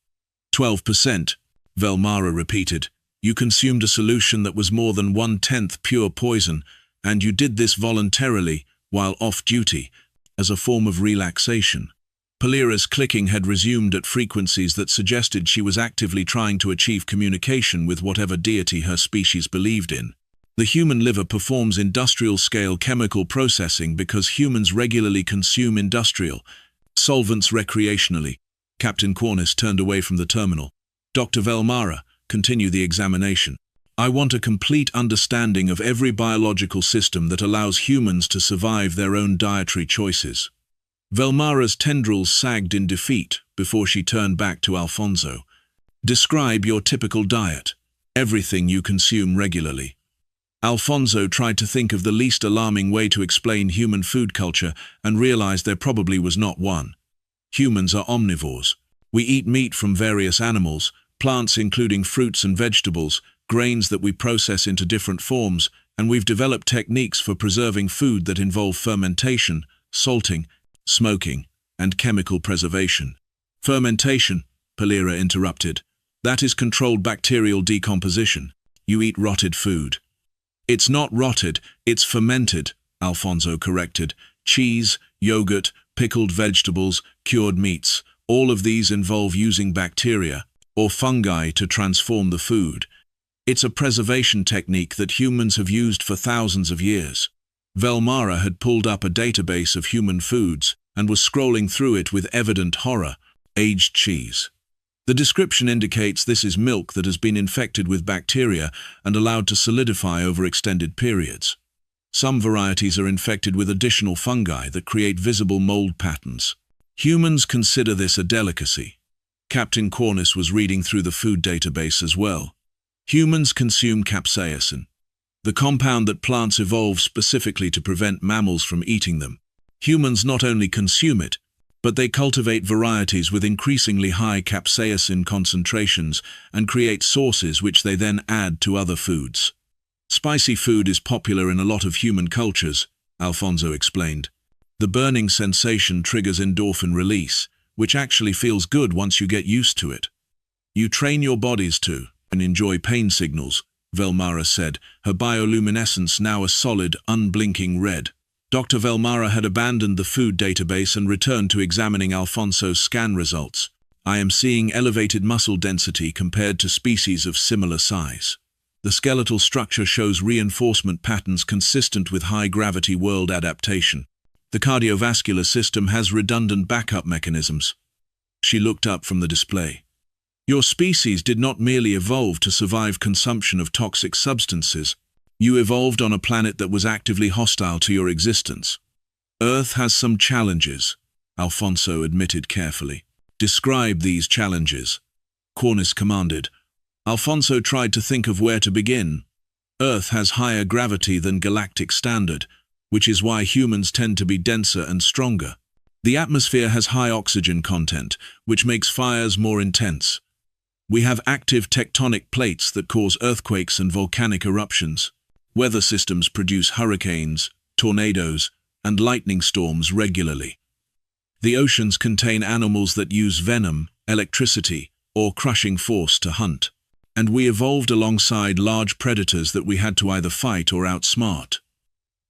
12%, Velmara repeated. "You consumed a solution that was more than 1/10 pure poison, and you did this voluntarily while off-duty, as a form of relaxation." Palira's clicking had resumed at frequencies that suggested she was actively trying to achieve communication with whatever deity her species believed in. "The human liver performs industrial-scale chemical processing because humans regularly consume industrial solvents recreationally." Captain Cornish turned away from the terminal. "Dr. Velmara, continue the examination. I want a complete understanding of every biological system that allows humans to survive their own dietary choices." Velmara's tendrils sagged in defeat before she turned back to Alfonso. "Describe your typical diet, everything you consume regularly." Alfonso tried to think of the least alarming way to explain human food culture and realized there probably was not one. Humans are omnivores. We eat meat from various animals, plants including fruits and vegetables, grains that we process into different forms, and we've developed techniques for preserving food that involve fermentation, salting, smoking, and chemical preservation. "Fermentation," Palira interrupted. "That is controlled bacterial decomposition. You eat rotted food." "It's not rotted, it's fermented," Alfonso corrected. "Cheese, yogurt, pickled vegetables, cured meats, all of these involve using bacteria or fungi to transform the food. It's a preservation technique that humans have used for thousands of years." Velmara had pulled up a database of human foods and was scrolling through it with evident horror. "Aged cheese. The description indicates this is milk that has been infected with bacteria and allowed to solidify over extended periods. Some varieties are infected with additional fungi that create visible mold patterns. Humans consider this a delicacy." Captain Cornish was reading through the food database as well. "Humans consume capsaicin, the compound that plants evolve specifically to prevent mammals from eating them. Humans not only consume it, but they cultivate varieties with increasingly high capsaicin concentrations and create sauces which they then add to other foods. Spicy food is popular in a lot of human cultures," Alfonso explained. "The burning sensation triggers endorphin release, which actually feels good once you get used to it. You train your bodies to and enjoy pain signals," Velmara said, her bioluminescence now a solid, unblinking red. Dr. Velmara had abandoned the food database and returned to examining Alfonso's scan results. "I am seeing elevated muscle density compared to species of similar size." The skeletal structure shows reinforcement patterns consistent with high-gravity world adaptation. The cardiovascular system has redundant backup mechanisms. She looked up from the display. Your species did not merely evolve to survive consumption of toxic substances. You evolved on a planet that was actively hostile to your existence. Earth has some challenges, Alfonso admitted carefully. Describe these challenges, Cornice commanded. Alfonso tried to think of where to begin. Earth has higher gravity than galactic standard, which is why humans tend to be denser and stronger. The atmosphere has high oxygen content, which makes fires more intense. We have active tectonic plates that cause earthquakes and volcanic eruptions. Weather systems produce hurricanes, tornadoes, and lightning storms regularly. The oceans contain animals that use venom, electricity, or crushing force to hunt. And we evolved alongside large predators that we had to either fight or outsmart.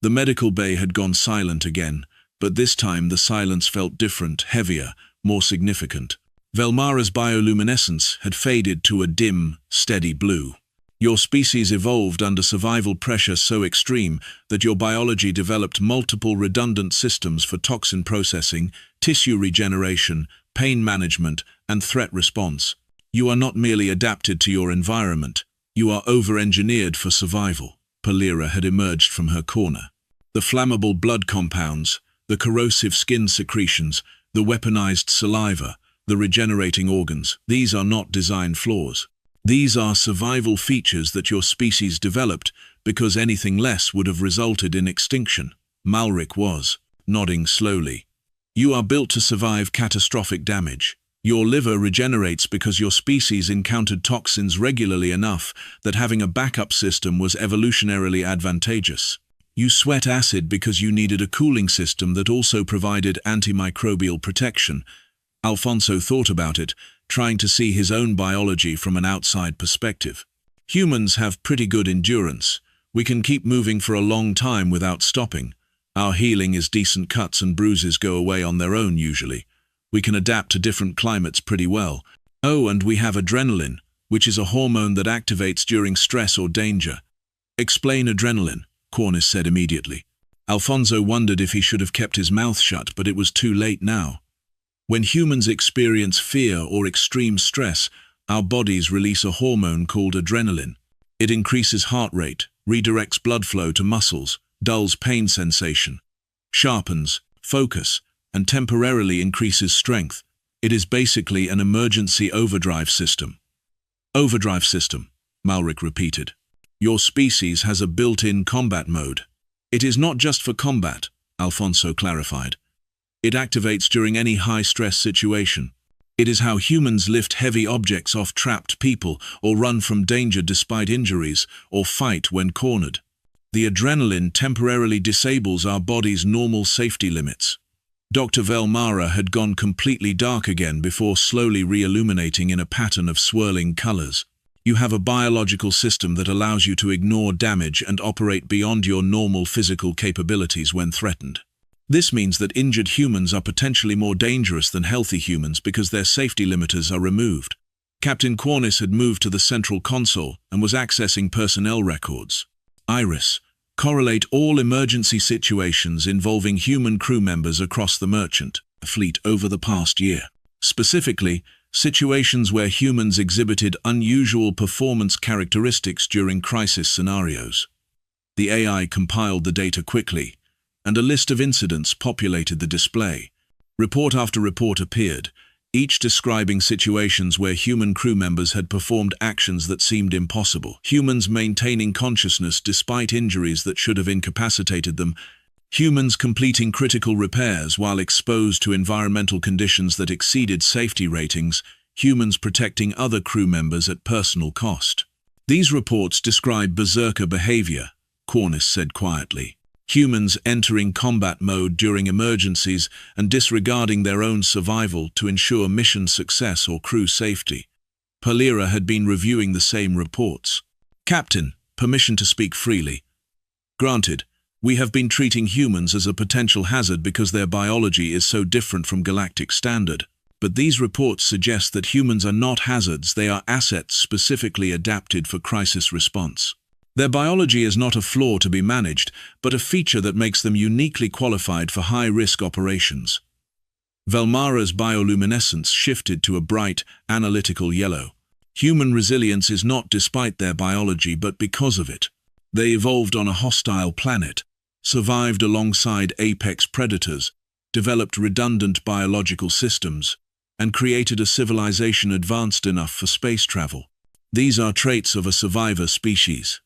The medical bay had gone silent again, but this time the silence felt different, heavier, more significant. Velmara's bioluminescence had faded to a dim, steady blue. Your species evolved under survival pressure so extreme that your biology developed multiple redundant systems for toxin processing, tissue regeneration, pain management, and threat response. You are not merely adapted to your environment, you are over-engineered for survival. Palira had emerged from her corner. The flammable blood compounds, the corrosive skin secretions, the weaponized saliva, the regenerating organs, these are not design flaws. These are survival features that your species developed because anything less would have resulted in extinction. Malric was, nodding slowly. You are built to survive catastrophic damage. Your liver regenerates because your species encountered toxins regularly enough that having a backup system was evolutionarily advantageous. You sweat acid because you needed a cooling system that also provided antimicrobial protection. Alfonso thought about it, trying to see his own biology from an outside perspective. Humans have pretty good endurance. We can keep moving for a long time without stopping. Our healing is decent. Cuts and bruises go away on their own usually. We can adapt to different climates pretty well. Oh, and we have adrenaline, which is a hormone that activates during stress or danger. Explain adrenaline, Cornice said immediately. Alfonso wondered if he should have kept his mouth shut, but it was too late now. When humans experience fear or extreme stress, our bodies release a hormone called adrenaline. It increases heart rate, redirects blood flow to muscles, dulls pain sensation, sharpens focus, and temporarily increases strength. It is basically an emergency overdrive system. Overdrive system, Malric repeated. Your species has a built-in combat mode. It is not just for combat, Alfonso clarified. It activates during any high-stress situation. It is how humans lift heavy objects off trapped people, or run from danger despite injuries, or fight when cornered. The adrenaline temporarily disables our body's normal safety limits. Dr. Velmara had gone completely dark again before slowly re-illuminating in a pattern of swirling colors. You have a biological system that allows you to ignore damage and operate beyond your normal physical capabilities when threatened. This means that injured humans are potentially more dangerous than healthy humans because their safety limiters are removed. Captain Cornice had moved to the central console and was accessing personnel records. Iris, correlate all emergency situations involving human crew members across the merchant fleet over the past year. Specifically, situations where humans exhibited unusual performance characteristics during crisis scenarios. The AI compiled the data quickly, and a list of incidents populated the display. Report after report appeared, each describing situations where human crew members had performed actions that seemed impossible. Humans maintaining consciousness despite injuries that should have incapacitated them. Humans completing critical repairs while exposed to environmental conditions that exceeded safety ratings. Humans protecting other crew members at personal cost. These reports describe berserker behavior, Cornice said quietly. Humans entering combat mode during emergencies and disregarding their own survival to ensure mission success or crew safety. Palira had been reviewing the same reports. Captain, permission to speak freely. Granted, we have been treating humans as a potential hazard because their biology is so different from galactic standard. But these reports suggest that humans are not hazards, they are assets specifically adapted for crisis response. Their biology is not a flaw to be managed, but a feature that makes them uniquely qualified for high-risk operations. Velmara's bioluminescence shifted to a bright, analytical yellow. Human resilience is not despite their biology, but because of it. They evolved on a hostile planet, survived alongside apex predators, developed redundant biological systems, and created a civilization advanced enough for space travel. These are traits of a survivor species.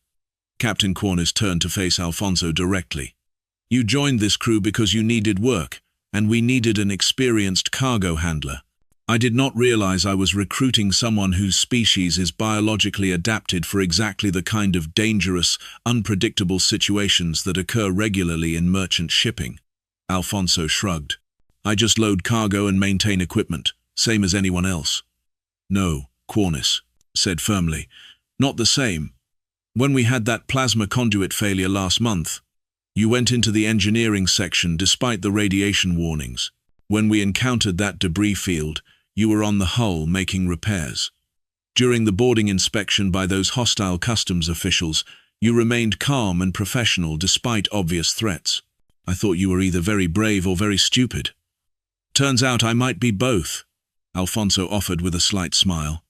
Captain Cornish turned to face Alfonso directly. You joined this crew because you needed work, and we needed an experienced cargo handler. I did not realize I was recruiting someone whose species is biologically adapted for exactly the kind of dangerous, unpredictable situations that occur regularly in merchant shipping. Alfonso shrugged. I just load cargo and maintain equipment, same as anyone else. No, Cornish said firmly. Not the same. When we had that plasma conduit failure last month, you went into the engineering section despite the radiation warnings. When we encountered that debris field, you were on the hull making repairs. During the boarding inspection by those hostile customs officials, you remained calm and professional despite obvious threats. I thought you were either very brave or very stupid. Turns out I might be both, Alfonso offered with a slight smile.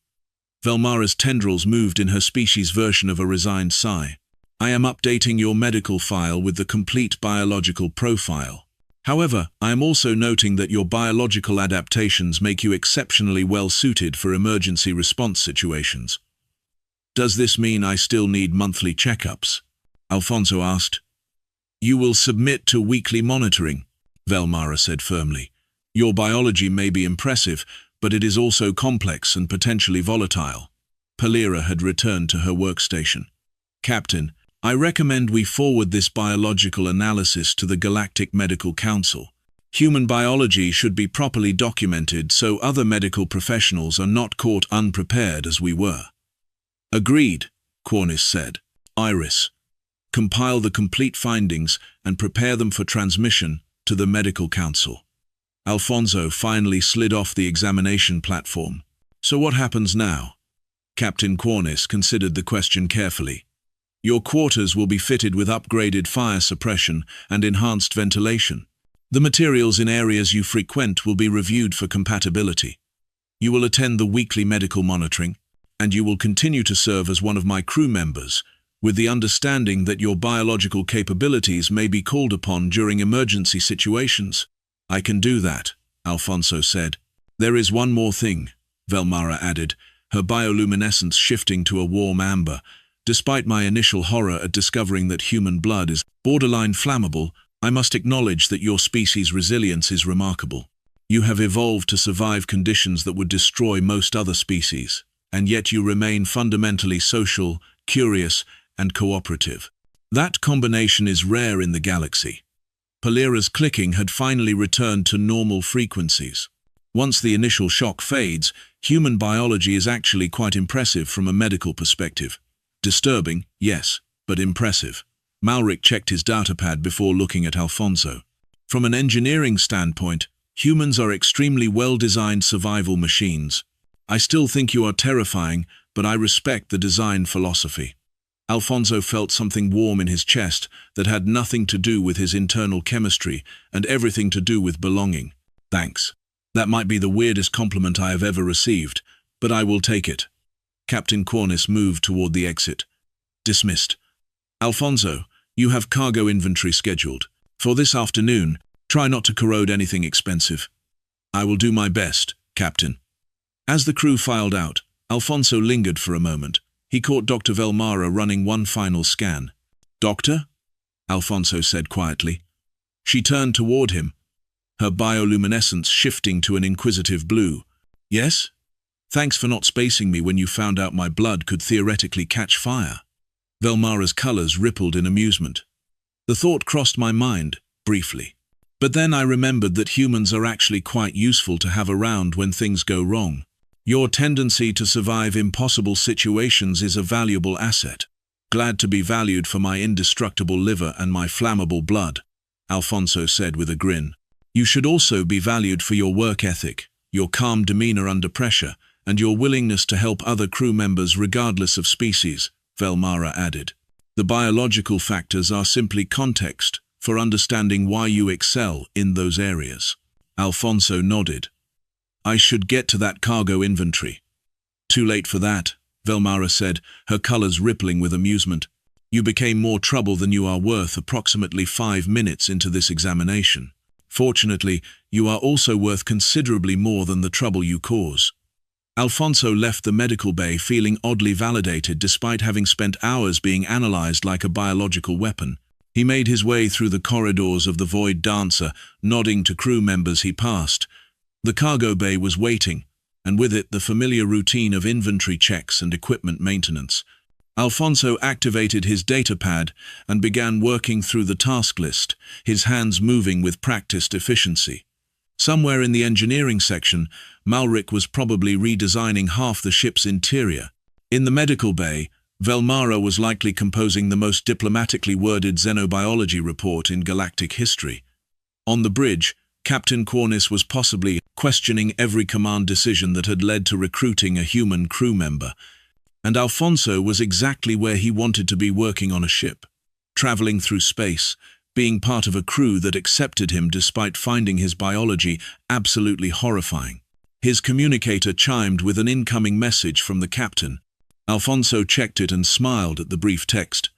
Velmara's tendrils moved in her species' version of a resigned sigh. I am updating your medical file with the complete biological profile. However, I am also noting that your biological adaptations make you exceptionally well suited for emergency response situations. Does this mean I still need monthly checkups? Alfonso asked. You will submit to weekly monitoring, Velmara said firmly. Your biology may be impressive, but it is also complex and potentially volatile. Palira had returned to her workstation. Captain, I recommend we forward this biological analysis to the Galactic Medical Council. Human biology should be properly documented so other medical professionals are not caught unprepared as we were. Agreed, Cornish said. Iris, compile the complete findings and prepare them for transmission to the Medical Council. Alfonso finally slid off the examination platform. So what happens now? Captain Cornish considered the question carefully. Your quarters will be fitted with upgraded fire suppression and enhanced ventilation. The materials in areas you frequent will be reviewed for compatibility. You will attend the weekly medical monitoring, and you will continue to serve as one of my crew members, with the understanding that your biological capabilities may be called upon during emergency situations. I can do that, Alfonso said. There is one more thing, Velmara added, her bioluminescence shifting to a warm amber. Despite my initial horror at discovering that human blood is borderline flammable, I must acknowledge that your species' resilience is remarkable. You have evolved to survive conditions that would destroy most other species, and yet you remain fundamentally social, curious, and cooperative. That combination is rare in the galaxy. Palira's clicking had finally returned to normal frequencies. Once the initial shock fades, human biology is actually quite impressive from a medical perspective. Disturbing, yes, but impressive. Malric checked his datapad before looking at Alfonso. From an engineering standpoint, humans are extremely well-designed survival machines. I still think you are terrifying, but I respect the design philosophy. Alfonso felt something warm in his chest that had nothing to do with his internal chemistry and everything to do with belonging. Thanks. That might be the weirdest compliment I have ever received, but I will take it. Captain Cornish moved toward the exit. Dismissed. Alfonso, you have cargo inventory scheduled. For this afternoon, try not to corrode anything expensive. I will do my best, Captain. As the crew filed out, Alfonso lingered for a moment. He caught Dr. Velmara running one final scan. Doctor? Alfonso said quietly. She turned toward him, her bioluminescence shifting to an inquisitive blue. Yes? Thanks for not spacing me when you found out my blood could theoretically catch fire. Velmara's colors rippled in amusement. The thought crossed my mind, briefly. But then I remembered that humans are actually quite useful to have around when things go wrong. Your tendency to survive impossible situations is a valuable asset. Glad to be valued for my indestructible liver and my flammable blood, Alfonso said with a grin. You should also be valued for your work ethic, your calm demeanor under pressure, and your willingness to help other crew members regardless of species, Velmara added. The biological factors are simply context for understanding why you excel in those areas. Alfonso nodded. I should get to that cargo inventory. Too late for that, Velmara said, her colors rippling with amusement. You became more trouble than you are worth approximately 5 minutes into this examination. Fortunately, you are also worth considerably more than the trouble you cause. Alfonso left the medical bay feeling oddly validated despite having spent hours being analyzed like a biological weapon. He made his way through the corridors of the Void Dancer, nodding to crew members he passed. The cargo bay was waiting, and with it the familiar routine of inventory checks and equipment maintenance. Alfonso activated his datapad and began working through the task list, his hands moving with practiced efficiency. Somewhere in the engineering section, Malric was probably redesigning half the ship's interior. In the medical bay, Velmara was likely composing the most diplomatically worded xenobiology report in galactic history. On the bridge, Captain Cornice was possibly questioning every command decision that had led to recruiting a human crew member. And Alfonso was exactly where he wanted to be, working on a ship, traveling through space, being part of a crew that accepted him despite finding his biology absolutely horrifying. His communicator chimed with an incoming message from the captain. Alfonso checked it and smiled at the brief text.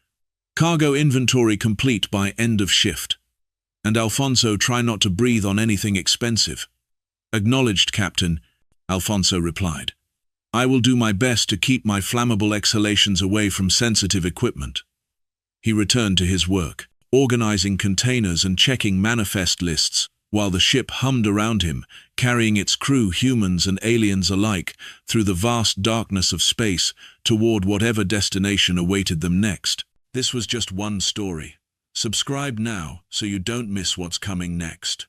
Cargo inventory complete by end of shift. And Alfonso, try not to breathe on anything expensive. Acknowledged, Captain, Alfonso replied. I will do my best to keep my flammable exhalations away from sensitive equipment. He returned to his work, organizing containers and checking manifest lists, while the ship hummed around him, carrying its crew, humans and aliens alike, through the vast darkness of space toward whatever destination awaited them next. This was just one story. Subscribe now so you don't miss what's coming next.